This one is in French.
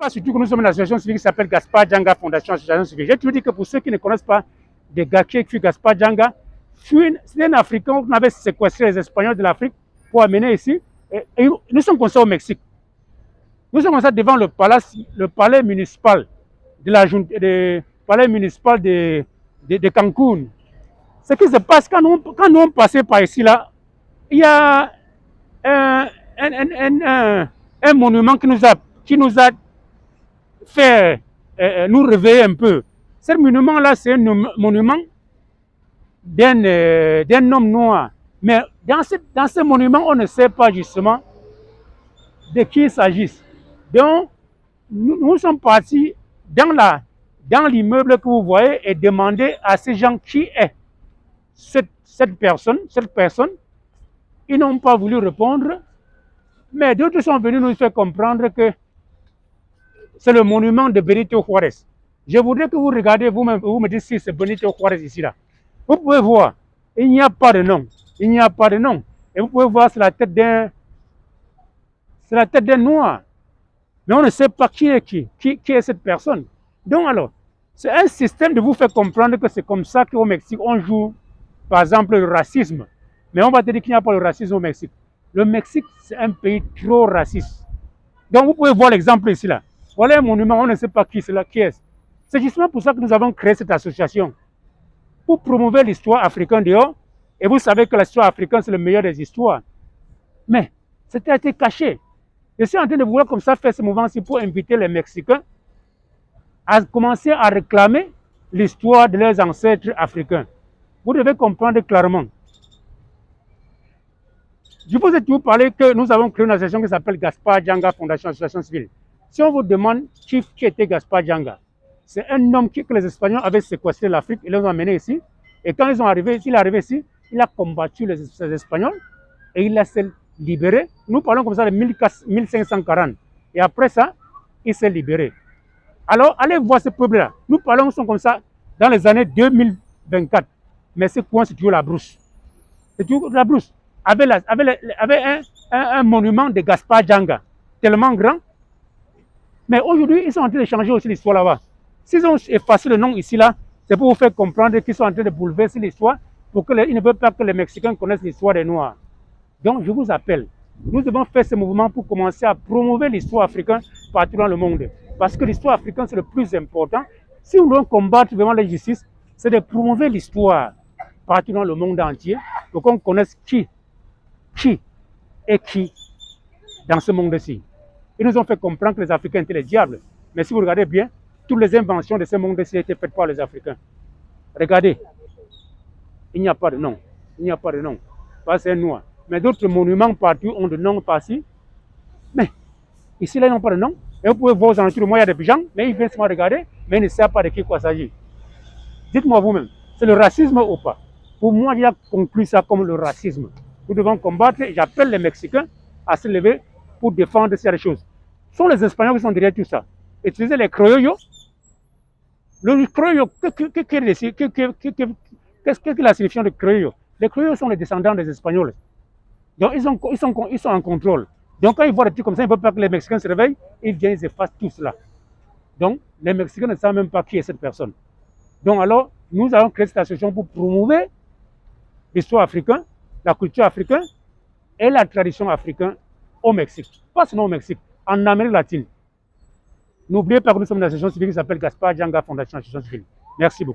pas surtout que nous sommes une association civile qui s'appelle Gaspard Djanga Fondation Association Civile. J'ai toujours dit que pour ceux qui ne connaissent pas de Gaké fut Gaspard Djanga, c'est un Africain qui avait séquestré les Espagnols de l'Afrique pour amener ici. Et nous sommes comme ça au Mexique. Nous sommes comme ça devant le palais municipal de Cancun. Ce qui se passe quand nous passons par ici, là, il y a un monument qui nous a fait nous réveiller un peu. Ce monument-là, c'est un monument d'un homme noir. Mais dans ce monument, on ne sait pas justement de qui il s'agit. Donc, nous sommes partis dans l'immeuble que vous voyez et demander à ces gens qui est cette personne. Ils n'ont pas voulu répondre, mais d'autres sont venus nous faire comprendre que c'est le monument de Benito Juárez. Je voudrais que vous regardez, vous me dites si c'est Benito Juárez ici là. Vous pouvez voir, il n'y a pas de nom. Il n'y a pas de nom. Et vous pouvez voir, c'est la tête d'un noir. Mais on ne sait pas qui est cette personne. Donc alors, c'est un système de vous faire comprendre que c'est comme ça qu'au Mexique, on joue, par exemple, le racisme. Mais on va te dire qu'il n'y a pas de racisme au Mexique. Le Mexique, c'est un pays trop raciste. Donc vous pouvez voir l'exemple ici là. Voilà un monument, on ne sait pas qui c'est là, qui est. C'est justement pour ça que nous avons créé cette association. Pour promouvoir l'histoire africaine dehors. Et vous savez que l'histoire africaine, c'est le meilleur des histoires. Mais, c'était été caché. Je suis en train de vouloir comme ça faire ce mouvement-ci pour inviter les Mexicains à commencer à réclamer l'histoire de leurs ancêtres africains. Vous devez comprendre clairement. Je vous ai toujours parlé que nous avons créé une association qui s'appelle Gaspard Djanga Fondation Association Civile. Si on vous demande qui était Gaspard Djanga, c'est un homme que les Espagnols avaient séquestré l'Afrique et les ont amenés ici. Et quand il est arrivé ici, il a combattu les Espagnols et il a s'est libéré. Nous parlons comme ça de 1540. Et après ça, il s'est libéré. Alors, allez voir ce peuple-là. Nous parlons comme ça dans les années 2024. Mais c'est quoi? C'est toujours la brousse. C'est toujours la brousse. Avec un monument de Gaspard Djanga, tellement grand. Mais aujourd'hui, ils sont en train de changer aussi l'histoire là-bas. S'ils ont effacé le nom ici, là, c'est pour vous faire comprendre qu'ils sont en train de bouleverser l'histoire pour qu'ils ne veulent pas que les Mexicains connaissent l'histoire des Noirs. Donc, je vous appelle. Nous devons faire ce mouvement pour commencer à promouvoir l'histoire africaine partout dans le monde. Parce que l'histoire africaine, c'est le plus important. Si nous voulons combattre vraiment l'injustice, c'est de promouvoir l'histoire partout dans le monde entier pour qu'on connaisse qui est qui dans ce monde-ci. Ils nous ont fait comprendre que les Africains étaient les diables. Mais si vous regardez bien, toutes les inventions de ce monde-ci étaient faites par les Africains. Regardez, il n'y a pas de nom. Il n'y a pas de nom. Parce que c'est noir. Mais d'autres monuments partout ont de noms par-ci. Mais ici, là, ils n'ont pas de nom. Et vous pouvez voir aux alentours, moi, il y a des gens, mais ils viennent seulement regarder, mais ils ne savent pas de qui il s'agit. Dites-moi vous-même, c'est le racisme ou pas? Pour moi, il a conclu ça comme le racisme. Nous devons combattre, et j'appelle les Mexicains à se lever pour défendre ces choses. Ce sont les Espagnols qui sont derrière tout ça. Utiliser les criollos. Le criollo, qu'est-ce que la signification de criollo? Les criollos sont les descendants des Espagnols. Donc, ils sont en contrôle. Donc, quand ils voient des trucs comme ça, ils ne veulent pas que les Mexicains se réveillent, ils viennent, ils effacent tout cela. Donc, les Mexicains ne savent même pas qui est cette personne. Donc, alors, nous avons créé cette association pour promouvoir l'histoire africaine, la culture africaine et la tradition africaine au Mexique. Pas seulement au Mexique, en Amérique latine. N'oubliez pas que nous sommes une association civile qui s'appelle Gaspard Djanga Fondation Association Civile. Merci beaucoup.